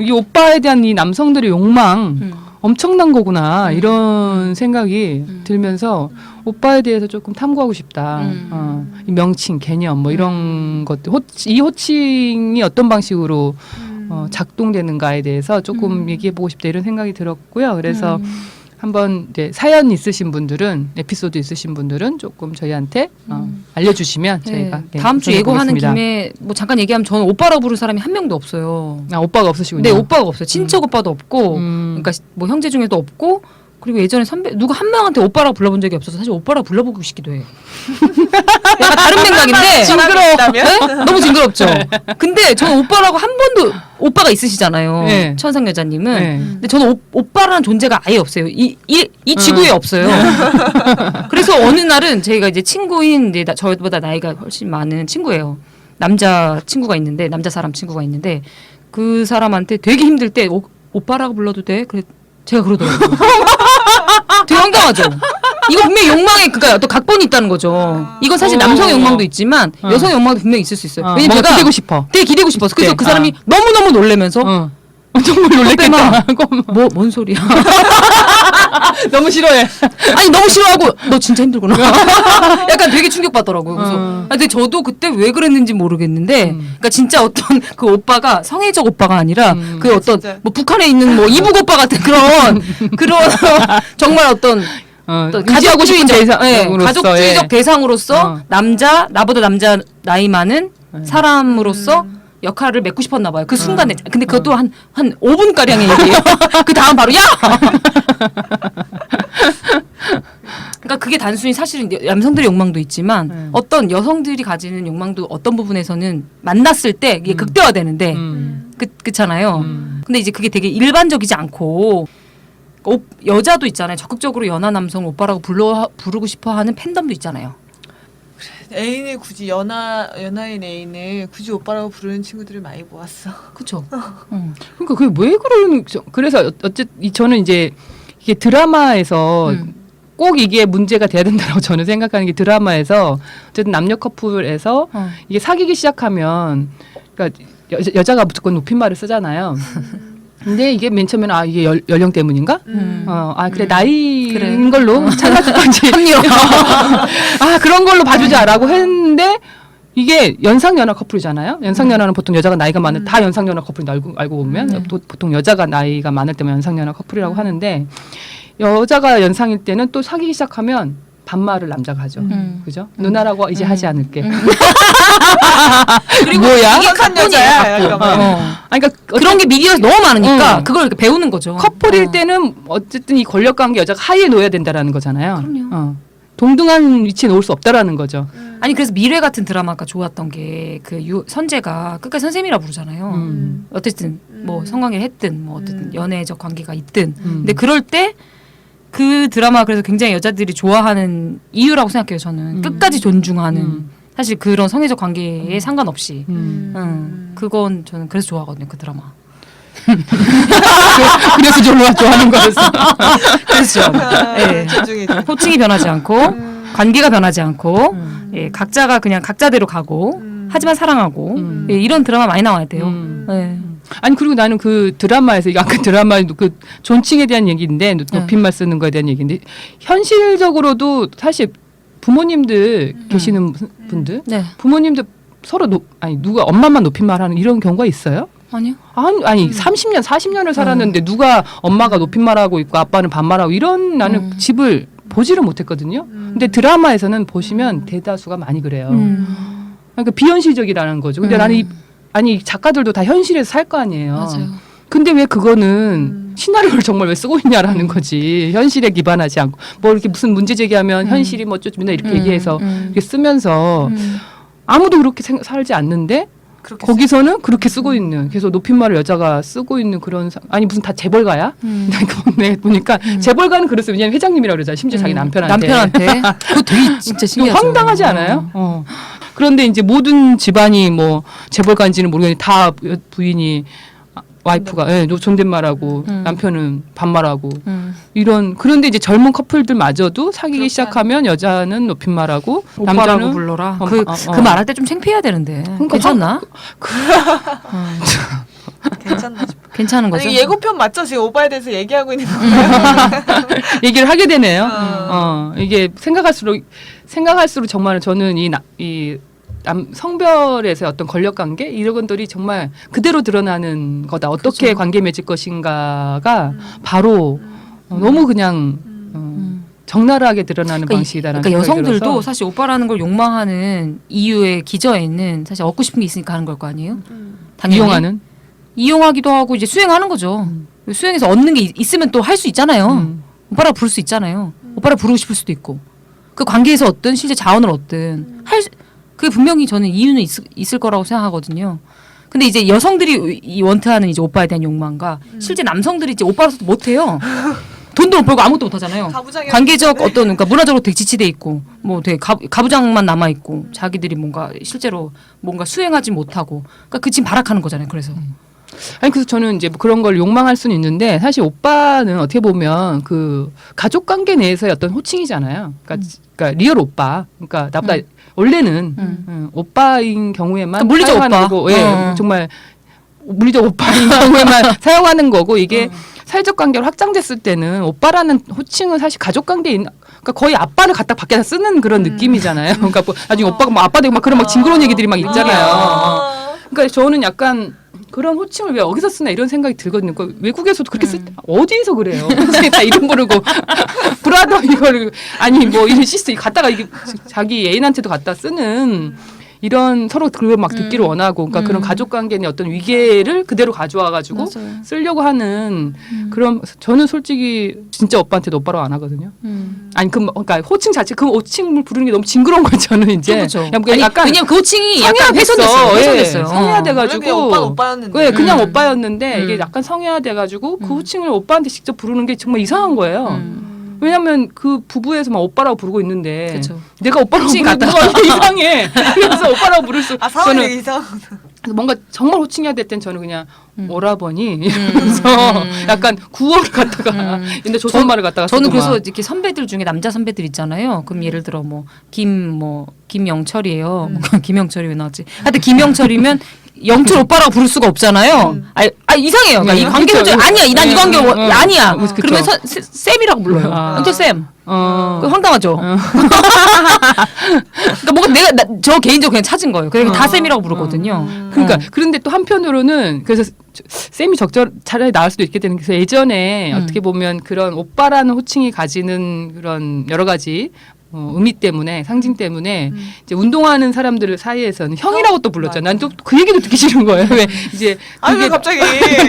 이 오빠에 대한 이 남성들의 욕망 엄청난 거구나 이런 생각이 들면서 오빠에 대해서 조금 탐구하고 싶다. 이 명칭, 개념 뭐 이런 것들 이 호칭이 어떤 방식으로 작동되는가에 대해서 조금 얘기해보고 싶다 이런 생각이 들었고요. 그래서 한번 이제 사연 있으신 분들은 에피소드 있으신 분들은 조금 저희한테 알려주시면 저희가 다음 주 예고하는 해보겠습니다. 김에 뭐 잠깐 얘기하면 저는 오빠라고 부를 사람이 한 명도 없어요. 오빠가 없으시군요. 네, 오빠가 없어요. 친척 오빠도 없고, 그러니까 뭐 형제 중에도 없고, 그리고 예전에 선배 누구 한 명한테 오빠라고 불러본 적이 없어서 사실 오빠라고 불러보고 싶기도 해요. 약간 다른 생각인데 징그러워. 네? 너무 징그럽죠. 근데 저는 오빠라고 한 번도 오빠가 있으시잖아요. 네. 천상 여자님은. 네. 근데 저는 오빠라는 존재가 아예 없어요. 이 지구에 없어요. 그래서 어느 날은 제가 이제 친구인 이제 저보다 나이가 훨씬 많은 친구예요. 남자 친구가 있는데 남자 사람 친구가 있는데 그 사람한테 되게 힘들 때 오빠라고 불러도 돼? 그래 제가 그러더라고요. 되게 황당하죠. 이거 분명히 욕망에 그러니까 또 각본이 있다는 거죠. 이건 사실 남성의 욕망도 있지만 여성의 욕망도 분명히 있을 수 있어요. 왜냐면 뭔가 제가 기대고 싶어. 되게 기대고 싶어서 그래서 그때. 그 사람이 너무너무 놀래면서 정말 놀랬겠다. 뭔 소리야. 너무 싫어해. 아니 너무 싫어하고 너 진짜 힘들구나. 약간 되게 충격받더라고요. 그래서 근데 저도 그때 왜 그랬는지 모르겠는데 그러니까 진짜 어떤 그 오빠가 성애적 오빠가 아니라 그 어떤 진짜. 뭐 북한에 있는 뭐 이북 오빠 같은 그런 정말 어떤 가지하고 싶은 대상으로서, 가족주의적 대상으로서 나보다 남자 나이 많은 사람으로서 역할을 맺고 싶었나 봐요. 그 순간에. 근데 그것도 한 5분 가량의 얘기예요. 그 다음 바로 야. 그러니까 그게 단순히 사실은 남성들의 욕망도 있지만 어떤 여성들이 가지는 욕망도 어떤 부분에서는 만났을 때 이게 극대화되는데 그렇잖아요. 근데 이제 그게 되게 일반적이지 않고 여자도 있잖아요. 적극적으로 연하 남성을 오빠라고 부르고 싶어하는 팬덤도 있잖아요. 애인을 굳이 연하인 애인을 굳이 오빠라고 부르는 친구들을 많이 모았어. 그렇죠. 그러니까 그게 왜 그러는? 그래서 어쨌든 저는 이제 이게 드라마에서 꼭 이게 문제가 돼야 된다고 저는 생각하는 게 드라마에서 어쨌든 남녀 커플에서 이게 사귀기 시작하면 그러니까 여자가 무조건 높임말을 쓰잖아요. 근데 이게 맨 처음에는 이게 연령 때문인가? 그래 나이인 걸로 찾아줄 건지 그런 걸로 봐주자라고 했는데 이게 연상연하 커플이잖아요. 연상연하는 보통 여자가 나이가 많은 다 연상연하 커플인 알고 보면 보통 여자가 나이가 많을 때면 연상연하 커플이라고 하는데 여자가 연상일 때는 또 사귀기 시작하면 반말을 남자가 하죠. 그죠? 누나라고 이제 하지 않을게. 그리고 뭐야? 이게 여자야. 그러니까 그런 게 미디어에서 너무 많으니까 그걸 이렇게 배우는 거죠. 커플일 때는 어쨌든 이 권력 관계 여자가 하위에 놓여야 된다라는 거잖아요. 그럼요. 동등한 위치에 놓을 수 없다라는 거죠. 아니 그래서 미래 같은 드라마가 좋았던 게 그 선재가 끝까지 선생님이라 부르잖아요. 어쨌든 뭐 성관계를 했든 뭐 어쨌든 연애적 관계가 있든. 근데 그럴 때 그 드라마 그래서 굉장히 여자들이 좋아하는 이유라고 생각해요. 저는 끝까지 존중하는 사실 그런 성애적 관계에 상관없이. 음. 그건 저는 그래서 좋아하거든요. 그 드라마. 그래서 좋아하는 거였어. 그래서 좋아합니다. 예. 존중해줘. 호칭이 변하지 않고 관계가 변하지 않고 예, 각자가 그냥 각자대로 가고 하지만 사랑하고 예, 이런 드라마 많이 나와야 돼요. 예. 아니 그리고 나는 그 드라마에서 아까 드라마에도 그 존칭에 대한 얘기인데 높임말 쓰는 거에 대한 얘기인데 현실적으로도 사실 부모님들 계시는 분들 네. 부모님들 서로 아니 누가 엄마만 높임말하는 이런 경우가 있어요? 아니요. 아니 30년 40년을 살았는데 누가 엄마가 높임말하고 있고 아빠는 반말하고 이런 나는 집을 보지를 못했거든요. 근데 드라마에서는 보시면 대다수가 많이 그래요. 그러니까 비현실적이라는 거죠. 근데 나는 아니 작가들도 다 현실에서 살 거 아니에요. 맞아요. 근데 왜 그거는 시나리오를 정말 왜 쓰고 있냐라는 거지. 현실에 기반하지 않고 뭐 이렇게 무슨 문제 제기하면 현실이 뭐 어쩌고 이렇게 얘기해서 이렇게 쓰면서 아무도 그렇게 살지 않는데 거기서는 그렇게 쓰고 있는 그래서 높임말을 여자가 쓰고 있는 그런 아니 무슨 다 재벌가야? 내가 보니까 재벌가는 그랬어요. 왜냐면 회장님이라고 그러잖아요. 심지어 자기 남편한테. 그거 되게 진짜 신기하죠. 황당하지 않아요? 그런데 이제 모든 집안이 뭐 재벌가인지는 모르겠는데 다 부인이 와이프가 존댓말하고 남편은 반말하고 이런 그런데 이제 젊은 커플들마저도 사귀기 시작하면 여자는 높임말하고 오빠라고 남자는 불러라. 그 말할 때 좀 창피해야 되는데. 괜찮나? 괜찮나 싶어. 괜찮은 거죠? 아니, 예고편 맞죠? 지금 오빠에 대해서 얘기하고 있는 거예요. 얘기를 하게 되네요. 이게 생각할수록 정말 저는 이 성별에서의 어떤 권력 관계 이런 것들이 정말 그대로 드러나는 거다. 어떻게 그렇죠. 관계 맺을 것인가가 바로 너무 그냥 적나라하게 드러나는 방식이다라는 그러니까 생각이 여성들도 들어서. 사실 오빠라는 걸 욕망하는 이유의 기저에는 사실 얻고 싶은 게 있으니까 하는 걸 거 아니에요? 당연히. 이용하기도 하고 이제 수행하는 거죠. 수행해서 얻는 게 있으면 또 할 수 있잖아요. 오빠라 부를 수 있잖아요. 오빠라 부르고 싶을 수도 있고 그 관계에서 얻든 실제 자원을 얻든 그게 분명히 저는 이유는 있을 거라고 생각하거든요. 근데 이제 여성들이 원트하는 이제 오빠에 대한 욕망과 실제 남성들이 이제 오빠로서 못해요. 돈도 못 벌고 아무것도 못 하잖아요. 관계적 어떤 그러니까 문화적으로 되게 지치돼 있고 뭐 되게 가부장만 남아 있고 자기들이 뭔가 실제로 뭔가 수행하지 못하고 그러니까 그 지금 발악하는 거잖아요. 그래서 아니 그래서 저는 이제 뭐 그런 걸 욕망할 수는 있는데 사실 오빠는 어떻게 보면 그 가족 관계 내에서의 어떤 호칭이잖아요. 그러니까 리얼 오빠. 그러니까 나보다 원래는 오빠인 경우에만 그러니까 물리적 사용하는 오빠. 거고, 정말 물리적 오빠인 경우에만 사용하는 거고 이게 사회적 관계로 확장됐을 때는 오빠라는 호칭은 사실 가족 관계에 그러니까 거의 아빠를 갖다 밖에다 쓰는 그런 느낌이잖아요. 그러니까 뭐 나중에 오빠가 막 아빠 되고 막 그런 막 징그러운 얘기들이 막 있잖아요. 그러니까 저는 약간 그런 호칭을 왜 여기서 쓰나 이런 생각이 들거든요. 그러니까 외국에서도 그렇게 어디서 그래요? 다 이름 부르고 브라더 이거를 아니 뭐 이런 시스템 갖다가 이게 자기 애인한테도 갖다 쓰는 이런 서로 그걸 막 듣기를 원하고 그러니까 그런 가족 관계의 어떤 위계를 그대로 가져와 가지고 쓰려고 하는 그런 저는 솔직히 진짜 오빠한테도 오빠라고 안 하거든요. 아니 그러니까 호칭 자체 그 호칭을 부르는 게 너무 징그러운 거예요. 저는 이제 그렇죠. 약간 왜냐면 그 호칭이 약간 훼손됐어요. 성애화돼가지고 그냥 오빠였는데. 네, 그냥 오빠였는데 이게 약간 성애화돼가지고 그 호칭을 오빠한테 직접 부르는 게 정말 이상한 거예요. 왜냐면 그 부부에서 막 오빠라고 부르고 있는데 그쵸. 내가 오빠라고 부르는 거 이상해. 그래서 오빠라고 부를 수 상황이 이상. 뭔가 정말 호칭해야 될 땐 저는 그냥 오라버니 이러면서 약간 구어를 갖다가 근데 조선말을 갖다가 저는 쓰고 그래서 막. 이렇게 선배들 중에 남자 선배들 있잖아요. 그럼 예를 들어 김영철이에요. 김영철이 왜 나왔지? 하여튼 김영철이면 영철 오빠라고 부를 수가 없잖아요. 이상해요. 그러니까 이 관계가 아니야. 난 이 관계 아니야. 그러면 쌤이라고 불러요. 영철 쌤. 그 황당하죠. 그러니까 뭔가 저 개인적으로 그냥 찾은 거예요. 그래서 다 쌤이라고 부르거든요. 그러니까 그런데 또 한편으로는 그래서 쌤이 차라리 나을 수도 있게 되는 게 예전에 어떻게 보면 그런 오빠라는 호칭이 가지는 그런 여러 가지 의미 때문에 상징 때문에 이제 운동하는 사람들 사이에서는 형이라고 또 불렀잖아. 난 또 그 얘기도 듣기 싫은 거예요. 왜 이제 왜 갑자기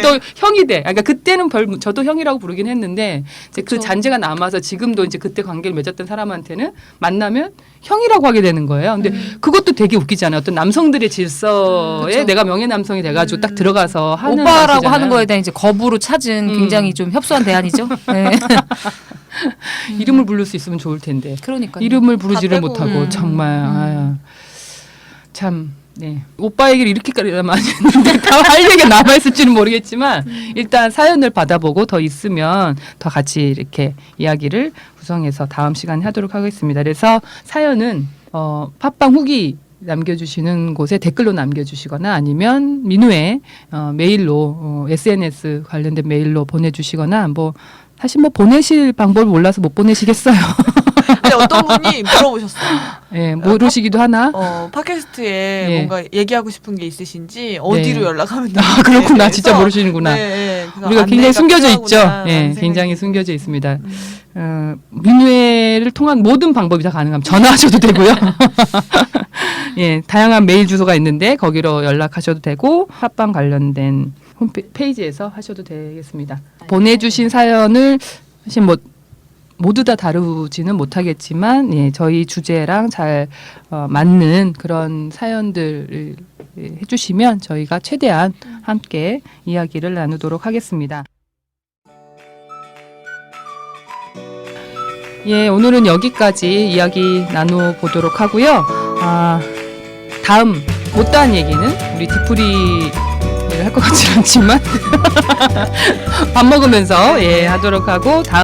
또 형이 돼. 그러니까 그때는 저도 형이라고 부르긴 했는데 이제 그 잔재가 남아서 지금도 이제 그때 관계를 맺었던 사람한테는 만나면 형이라고 하게 되는 거예요. 근데 그것도 되게 웃기잖아요. 어떤 남성들의 질서에 내가 명예 남성이 돼가지고 딱 들어가서 하는 오빠라고 것이잖아요. 하는 거에 대한 이제 거부로 찾은 굉장히 좀 협소한 대안이죠. 네. 이름을 부를 수 있으면 좋을 텐데. 그러니까 이름을 부르지를 다 빼고. 못하고 정말 참. 네. 오빠 얘기를 이렇게까지 많이 했는데 다 할 얘기가 남아있을지는 모르겠지만 일단 사연을 받아보고 더 있으면 더 같이 이렇게 이야기를 구성해서 다음 시간에 하도록 하겠습니다. 그래서 사연은 팟빵 후기 남겨주시는 곳에 댓글로 남겨주시거나 아니면 민우의 메일로 SNS 관련된 메일로 보내주시거나 뭐 사실 뭐 보내실 방법을 몰라서 못 보내시겠어요. 근데 어떤 분이 물어보셨어요. 예, 모르시기도 하나? 팟캐스트에 예. 뭔가 얘기하고 싶은 게 있으신지 어디로 네. 연락하면 되는지. 아, 그렇구나. 진짜 모르시는구나. 네, 그래서 우리가 굉장히 안내가 숨겨져 있죠. 필요하구나 예, 라는 굉장히 생각이 숨겨져 있습니다. 민우회를 통한 모든 방법이 다 가능합니다. 전화하셔도 되고요. 예, 다양한 메일 주소가 있는데 거기로 연락하셔도 되고 팟빵 관련된 홈페이지에서 하셔도 되겠습니다. 보내주신 사연을 사실 뭐 모두 다 다루지는 못하겠지만 예, 저희 주제랑 잘 맞는 그런 사연들을 해주시면 저희가 최대한 함께 이야기를 나누도록 하겠습니다. 예, 오늘은 여기까지 이야기 나눠보도록 하고요. 다음 못다한 얘기는 우리 디프리를 할 것 같지는 않지만 밥 먹으면서 예, 하도록 하고 다음